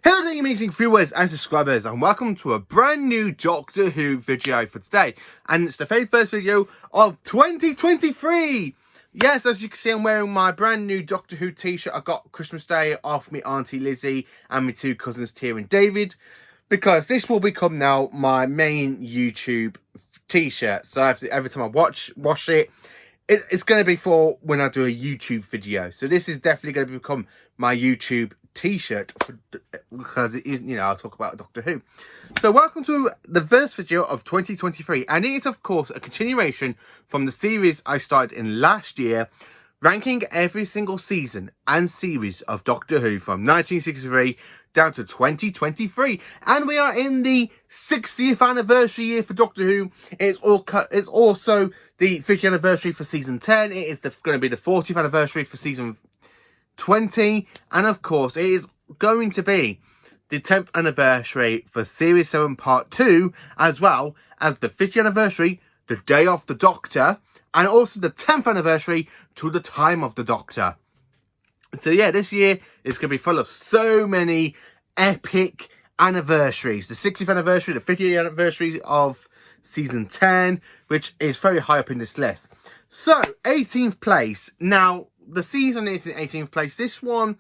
Hello there, amazing viewers and subscribers, and welcome to a brand new Doctor Who video for today. And it's the very first video of 2023. Yes, as you can see, I'm wearing my brand new Doctor Who t-shirt I got Christmas Day off me Auntie Lizzie and my two cousins Tia and David, because this will become now my main YouTube t-shirt. So every time I wash it, it's going to be for when I do a YouTube video. So this is definitely going to become my YouTube t-shirt because it is, I'll talk about Doctor Who. So welcome to the first video of 2023, and it is of course a continuation from the series I started in last year, ranking every single season and series of Doctor Who from 1963 down to 2023, and we are in the 60th anniversary year for Doctor Who. It's also the 50th anniversary for season 10. It is going to be the 40th anniversary for season 20, and of course it is going to be the 10th anniversary for series 7 part 2, as well as the 50th anniversary, the day of the Doctor, and also the 10th anniversary to the time of the Doctor. So yeah, this year is going to be full of so many epic anniversaries. The 60th anniversary, the 50th anniversary of season 10, which is very high up in this list. So 18th place. Now the season is in 18th place. This one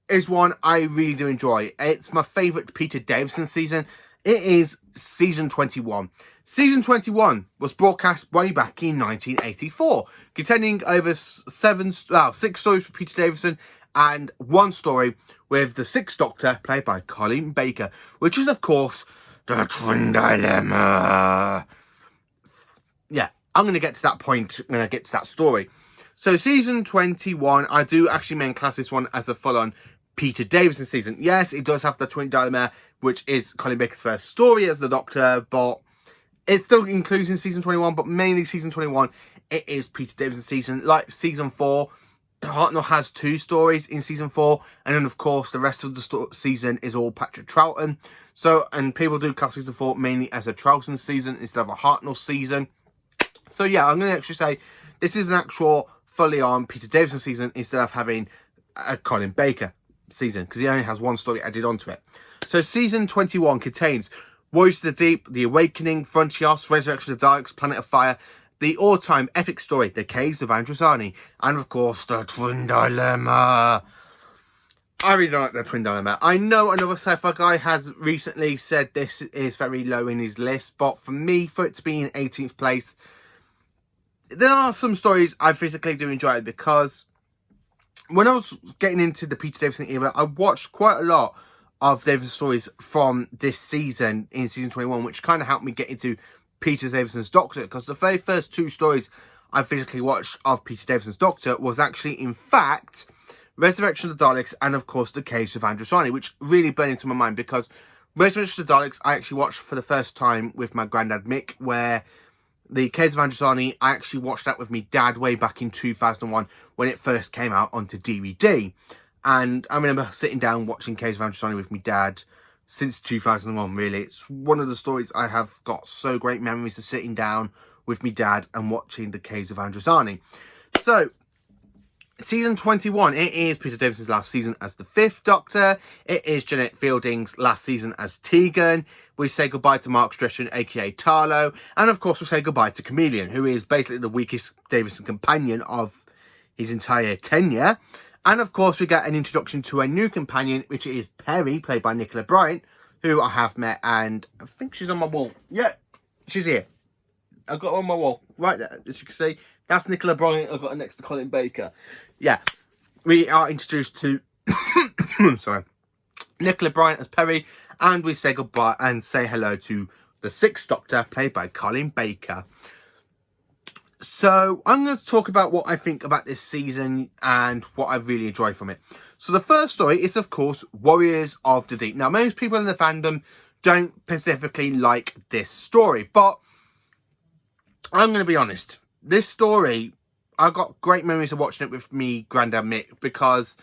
is one I really do enjoy. It's my favourite Peter Davison season. It is season 21. Season 21 was broadcast way back in 1984, containing over 6 stories for Peter Davison and 1 story with the 6th Doctor, played by Colin Baker, which is of course the Twin Dilemma. Yeah, I'm going to get to that point when I get to that story. So season 21, I do actually main class this one as a full-on Peter Davison season. Yes, it does have the Twin Dilemma, which is Colin Baker's first story as the Doctor, but it still includes in season 21, but mainly season 21, it is Peter Davison season. Like season 4, Hartnell has 2 stories in season 4, and then of course the rest of the season is all Patrick Troughton. So, and people do class season 4 mainly as a Troughton season instead of a Hartnell season. So yeah, I'm going to actually say this is an actual fully on Peter Davison season instead of having a Colin Baker season, because he only has 1 story added onto it. So season 21 contains Warriors of the Deep, The Awakening, Frontios, Resurrection of the Daleks, Planet of Fire, the all-time epic story, The Case of Andromeda, and of course the Twin Dilemma. I really don't like the Twin Dilemma. I know another sci-fi guy has recently said this is very low in his list, but for me, for it to be in 18th place, there are some stories I physically do enjoy, because when I was getting into the Peter Davison era, I watched quite a lot of Davison stories from this season, in season 21, which kind of helped me get into Peter Davison's Doctor, because the very first 2 stories I physically watched of Peter Davison's Doctor was actually, in fact, Resurrection of the Daleks and, of course, The Case of Andromeda, which really burned into my mind, because Resurrection of the Daleks I actually watched for the first time with my granddad Mick, where The Case of Andromeda, I actually watched that with my dad way back in 2001 when it first came out onto DVD. And I remember sitting down watching Case of Andromeda with my dad since 2001, really. It's one of the stories I have got so great memories of sitting down with my dad and watching The Case of Andromeda. So, season 21, it is Peter Davison's last season as the 5th Doctor. It is Jeanette Fielding's last season as Tegan. We say goodbye to Mark Strachan, aka Tarlo. And of course, we say goodbye to Chameleon, who is basically the weakest Davison companion of his entire tenure. And of course, we get an introduction to a new companion, which is Perry, played by Nicola Bryant, who I have met, and I think she's on my wall. Yeah, she's here. I've got her on my wall, right there, as you can see. That's Nicola Bryant. I've got her next to Colin Baker. Yeah, we are introduced to sorry, Nicola Bryant as Perry, and we say goodbye and say hello to the 6th Doctor, played by Colin Baker. So I'm going to talk about what I think about this season and what I really enjoy from it. So the first story is, of course, Warriors of the Deep. Now, most people in the fandom don't specifically like this story, but I'm going to be honest. This story, I got great memories of watching it with me granddad Mick, because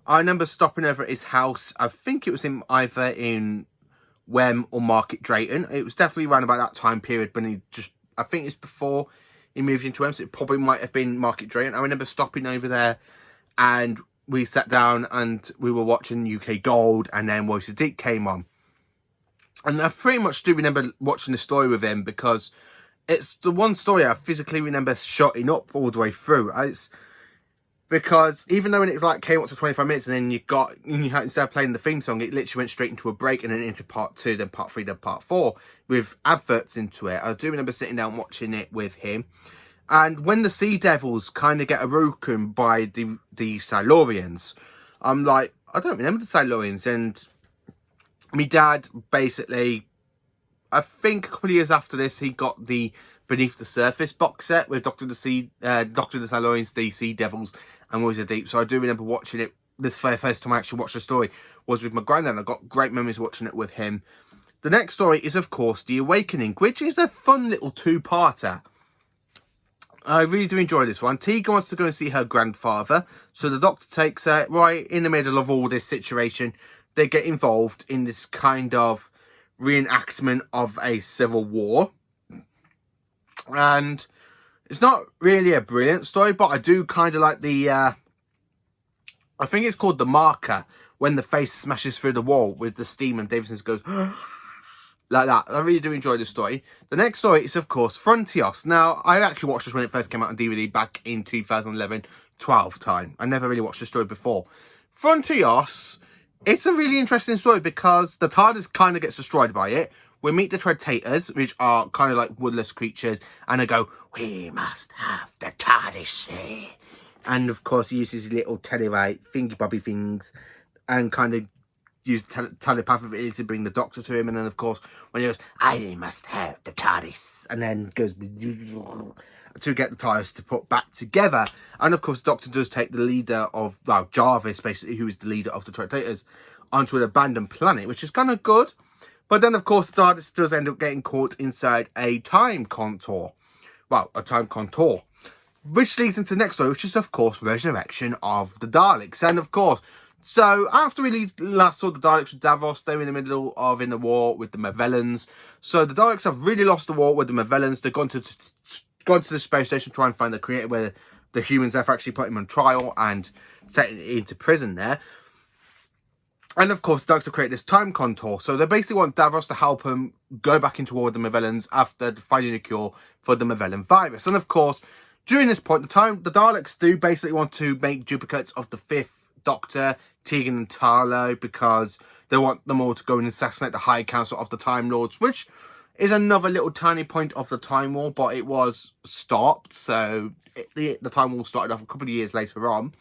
I remember stopping over at his house. I think it was either in Wem or Market Drayton. It was definitely around about that time period when I think it's before he moved into Wem, so it probably might have been Market Drayton. I remember stopping over there and we sat down and we were watching UK Gold, and then Voice of Deep came on. And I pretty much do remember watching the story with him, because it's the one story I physically remember shutting up all the way through. It's because even though it like came up to 25 minutes, and then instead of playing the theme song, it literally went straight into a break and then into part 2, then part 3, then part 4 with adverts into it. I do remember sitting down watching it with him. And when the Sea Devils kind of get awoken by the Silurians, I'm like, I don't remember the Silurians. And my dad basically, I think a couple of years after this, he got the Beneath the Surface box set with Doctor the Silurians, the Sea Devils, and Voice of Deep. So I do remember watching it. This first time I actually watched the story was with my granddad. I got great memories watching it with him. The next story is, of course, The Awakening, which is a fun little two-parter. I really do enjoy this one. Tegan wants to go and see her grandfather, so the Doctor takes her right in the middle of all this situation. They get involved in this kind of reenactment of a civil war. And it's not really a brilliant story, but I do kind of like the, I think it's called The Marker, when the face smashes through the wall with the steam and Davison goes like that. I really do enjoy this story. The next story is, of course, Frontios. Now, I actually watched this when it first came out on DVD back in 2011-12 time. I never really watched the story before. Frontios, it's a really interesting story because the TARDIS kind of gets destroyed by it. We meet the Tretators, which are kind of like woodless creatures, and they go, "We must have the TARDIS." And of course, he uses his little tellurite thingy bobby things and kind of use telepathy to bring the Doctor to him. And then, of course, when he goes, "I must have the TARDIS," and then goes to get the TARDIS to put back together. And of course, the Doctor does take the leader of, well, Jarvis, basically, who is the leader of the Tretators, onto an abandoned planet, which is kind of good. But then, of course, the TARDIS does end up getting caught inside a time contour. Well, a time contour. Which leads into the next story, which is, of course, Resurrection of the Daleks. And, of course, so after we last saw the Daleks with Davos, they were in the middle of in the war with the Mavellans. So the Daleks have really lost the war with the Mavellans. They've gone to the space station to try and find the creator where the humans have actually put him on trial and set him into prison there. And, of course, the Daleks have created this time contour. So they basically want Davos to help him go back into war with the Mavellans after finding a cure for the Mavellan virus. And, of course, during this point, the Daleks do basically want to make duplicates of the 5th Doctor, Tegan and Tarlo, because they want them all to go and assassinate the High Council of the Time Lords, which is another little tiny point of the Time War, but it was stopped. So the Time War started off a couple of years later on,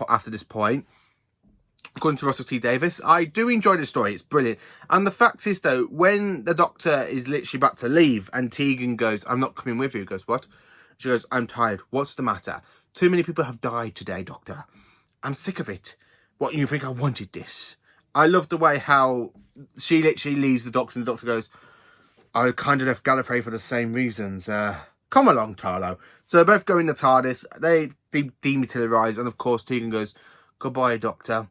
after this point. According to Russell T Davies, I do enjoy this story. It's brilliant. And the fact is, though, when the Doctor is literally about to leave and Tegan goes, "I'm not coming with you," he goes, "What?" She goes, "I'm tired. What's the matter? Too many people have died today, Doctor. I'm sick of it. What, you think I wanted this?" I love the way how she literally leaves the Doctor and the Doctor goes, "I kind of left Gallifrey for the same reasons. Come along, Tarlo." So they both go in the TARDIS. They dematerialise, and of course Tegan goes, "Goodbye, Doctor.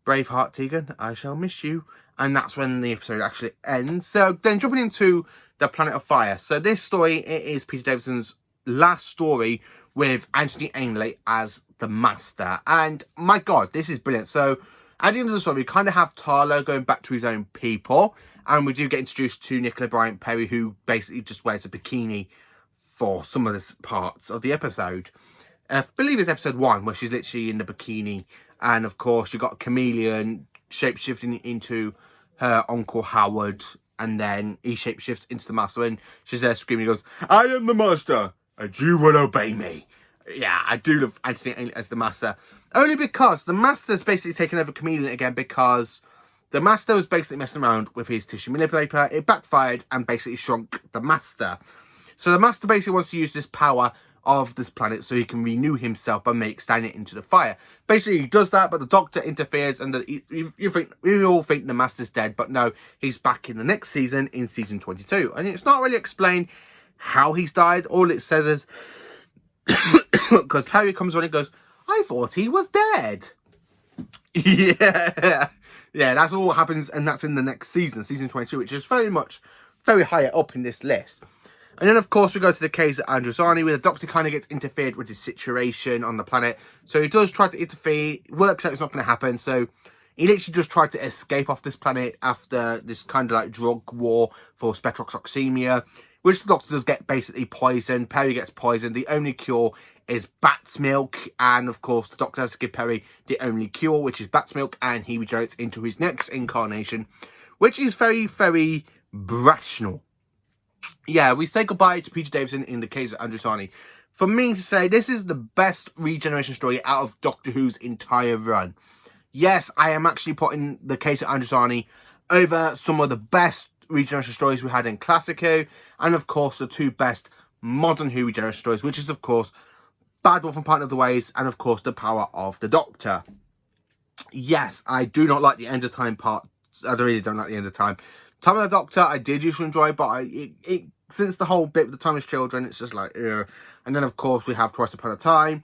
Braveheart, Tegan, I shall miss you." And that's when the episode actually ends. So then jumping into the Planet of Fire. So this story, it is Peter Davison's last story with Anthony Ainley as the Master. And my God, this is brilliant. So at the end of the story, we kind of have Tarlo going back to his own people. And we do get introduced to Nicola Bryant Perry, who basically just wears a bikini for some of the parts of the episode. I believe it's episode 1, where she's literally in the bikini. And, of course, you've got Chameleon shape-shifting into her Uncle Howard. And then he shape-shifts into the Master. And she's there screaming. He goes, "I am the Master, and you will obey me." Yeah, I do love Anthony Ainley as the Master. Only because the Master's basically taken over Chameleon again, because the Master was basically messing around with his tissue manipulator. It backfired and basically shrunk the Master. So the Master basically wants to use this power of this planet so he can renew himself by standing it into the fire. Basically, he does that, but the Doctor interferes, and we all think the Master's dead, but no, he's back in the next season, in season 22. And it's not really explained how he's died. All it says is, because Perry comes on and goes, "I thought he was dead." Yeah, that's all what happens, and that's in the next season, season 22, which is very higher up in this list. And then, of course, we go to the Case of Andromeda, where the Doctor kind of gets interfered with the situation on the planet. So he does try to interfere, works out it's not going to happen. So he literally just tried to escape off this planet after this kind of like drug war for spectroxemia, which the Doctor does get basically poisoned. Perry gets poisoned. The only cure is bat's milk. And, of course, the Doctor has to give Perry the only cure, which is bat's milk. And he regenerates into his next incarnation, which is very, very rational. Yeah, we say goodbye to Peter Davison in the Case of Andromeda. For me to say, this is the best regeneration story out of Doctor Who's entire run. Yes, I am actually putting the Case of Andromeda over some of the best regeneration stories we had in Classic Who, and of course the two best modern Who regeneration stories, which is of course Bad Wolf and Partner of the Ways, and of course The Power of the Doctor. Yes, I do not like the End of Time part. I really don't like the End of Time. Time of the Doctor, I did used to enjoy, but since the whole bit with the Timeless Children, it's just like, ugh. And then, of course, we have Twice Upon a Time.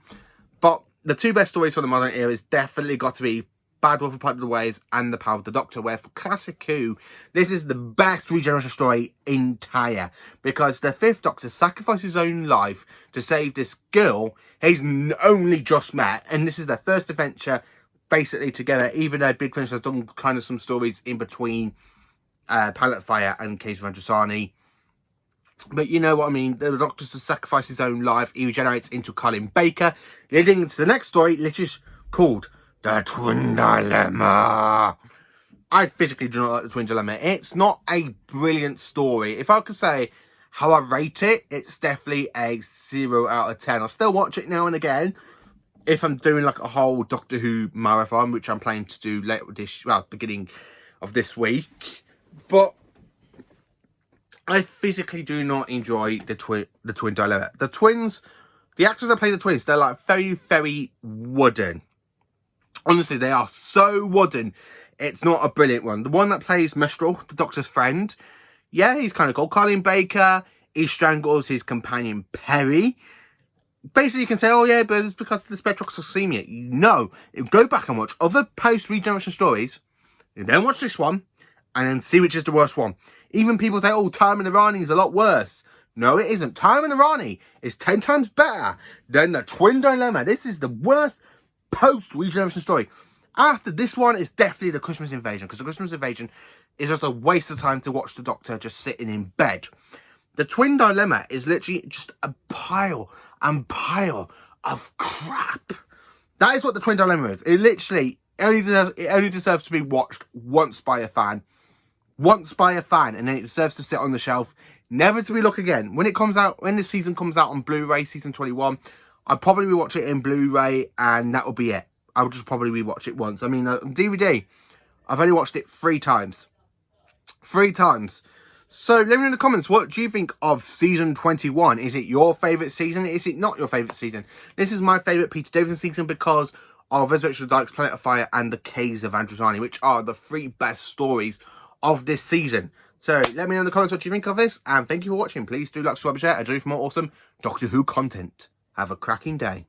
But the two best stories for the modern era is definitely got to be Bad Wolf and Part of the Ways and The Power of the Doctor, where for Classic Who, this is the best regeneration story entire. Because the Fifth Doctor sacrificed his own life to save this girl he's only just met. And this is their first adventure, basically, together. Even though Big Finish has done kind of some stories in between Pilot Fire and Case of Andromeda. But you know what I mean, the Doctor's to sacrifice his own life, he regenerates into Colin Baker, leading into the next story, which is called The Twin Dilemma. I physically do not like The Twin Dilemma. It's not a brilliant story. If I could say how I rate it, it's definitely a 0 out of 10. I'll still watch it now and again, if I'm doing like a whole Doctor Who marathon, which I'm planning to do later this, beginning of this week. But I physically do not enjoy the twin dilemma. The twins, the actors that play the twins, they're like very, very wooden. Honestly, they are so wooden. It's not a brilliant one. The one that plays Mistral, the Doctor's friend, yeah, he's kind of cool. Colin Baker, he strangles his companion Perry. Basically, you can say, oh yeah, but it's because of the spectroxemia. No, go back and watch other post-regeneration stories, and then watch this one, and then see which is the worst one. Even people say, oh, Time and Irani is a lot worse. No, it isn't. Time and Irani is 10 times better than The Twin Dilemma. This is the worst post-regeneration story. After this one, it's definitely The Christmas Invasion, because The Christmas Invasion is just a waste of time to watch the Doctor just sitting in bed. The Twin Dilemma is literally just a pile and pile of crap. That is what The Twin Dilemma is. It literally only deserves to be watched once by a fan. Once by a fan, and then it deserves to sit on the shelf, never to be looked again. When it comes out, when this season comes out on Blu-ray, season 21, I'll probably rewatch it in Blu-ray, and that will be it. I'll just probably rewatch it once. I mean, on DVD, I've only watched it 3 times. 3 times. So let me know in the comments, what do you think of season 21? Is it your favourite season? Is it not your favourite season? This is my favourite Peter Davison season because of Resurrection of the Daleks, Planet of Fire, and the Case of Andromeda, which are the 3 best stories of this season. So let me know in the comments what you think of this, and thank you for watching. Please do like, subscribe, share, and join for more awesome Doctor Who content. Have a cracking day.